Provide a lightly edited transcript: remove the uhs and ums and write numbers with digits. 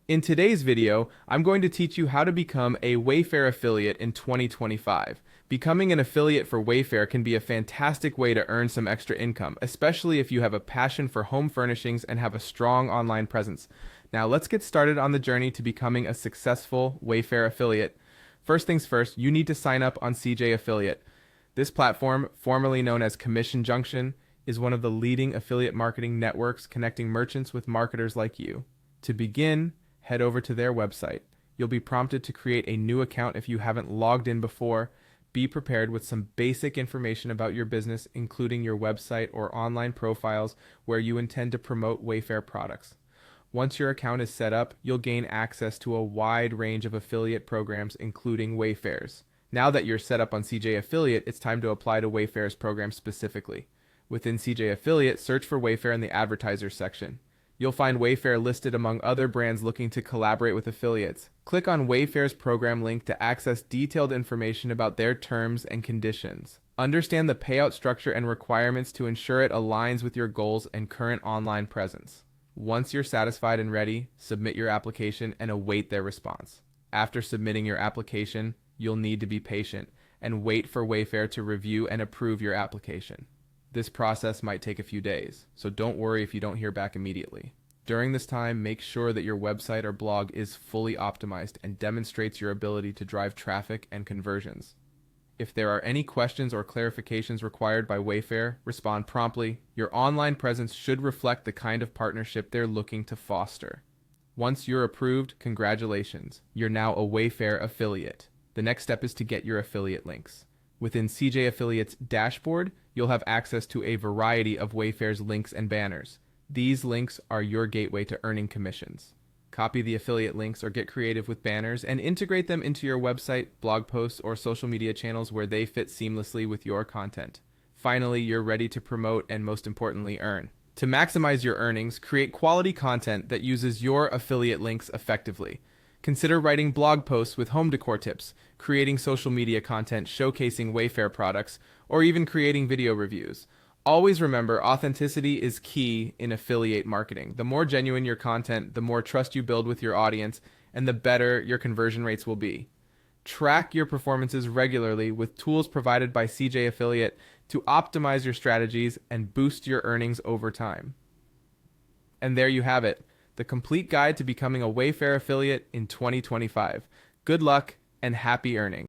In today's video, I'm going to teach you how to become a Wayfair affiliate in 2025. Becoming an affiliate for Wayfair can be a fantastic way to earn some extra income, especially if you have a passion for home furnishings and have a strong online presence. Now let's get started on the journey to becoming a successful Wayfair affiliate. First things first, you need to sign up on CJ Affiliate. This platform, formerly known as Commission Junction, is one of the leading affiliate marketing networks connecting merchants with marketers like you. To begin, head over to their website. You'll be prompted to create a new account if you haven't logged in before. Be prepared with some basic information about your business, including your website or online profiles where you intend to promote Wayfair products. Once your account is set up, you'll gain access to a wide range of affiliate programs, including Wayfair's. Now that you're set up on CJ Affiliate, it's time to apply to Wayfair's program specifically. Within CJ Affiliate, search for Wayfair in the Advertisers section. You'll find Wayfair listed among other brands looking to collaborate with affiliates. Click on Wayfair's program link to access detailed information about their terms and conditions. Understand the payout structure and requirements to ensure it aligns with your goals and current online presence. Once you're satisfied and ready, submit your application and await their response. After submitting your application, you'll need to be patient and wait for Wayfair to review and approve your application. This process might take a few days, so don't worry if you don't hear back immediately. During this time, make sure that your website or blog is fully optimized and demonstrates your ability to drive traffic and conversions. If there are any questions or clarifications required by Wayfair, respond promptly. Your online presence should reflect the kind of partnership they're looking to foster. Once you're approved, congratulations. You're now a Wayfair affiliate. The next step is to get your affiliate links. Within CJ Affiliate's dashboard, you'll have access to a variety of Wayfair's links and banners. These links are your gateway to earning commissions. Copy the affiliate links or get creative with banners and integrate them into your website, blog posts, or social media channels where they fit seamlessly with your content. Finally, you're ready to promote and, most importantly, earn. To maximize your earnings, create quality content that uses your affiliate links effectively. Consider writing blog posts with home decor tips, creating social media content showcasing Wayfair products, or even creating video reviews. Always remember, authenticity is key in affiliate marketing. The more genuine your content, the more trust you build with your audience, and the better your conversion rates will be. Track your performances regularly with tools provided by CJ Affiliate to optimize your strategies and boost your earnings over time. And there you have it, the complete guide to becoming a Wayfair affiliate in 2025. Good luck and happy earning.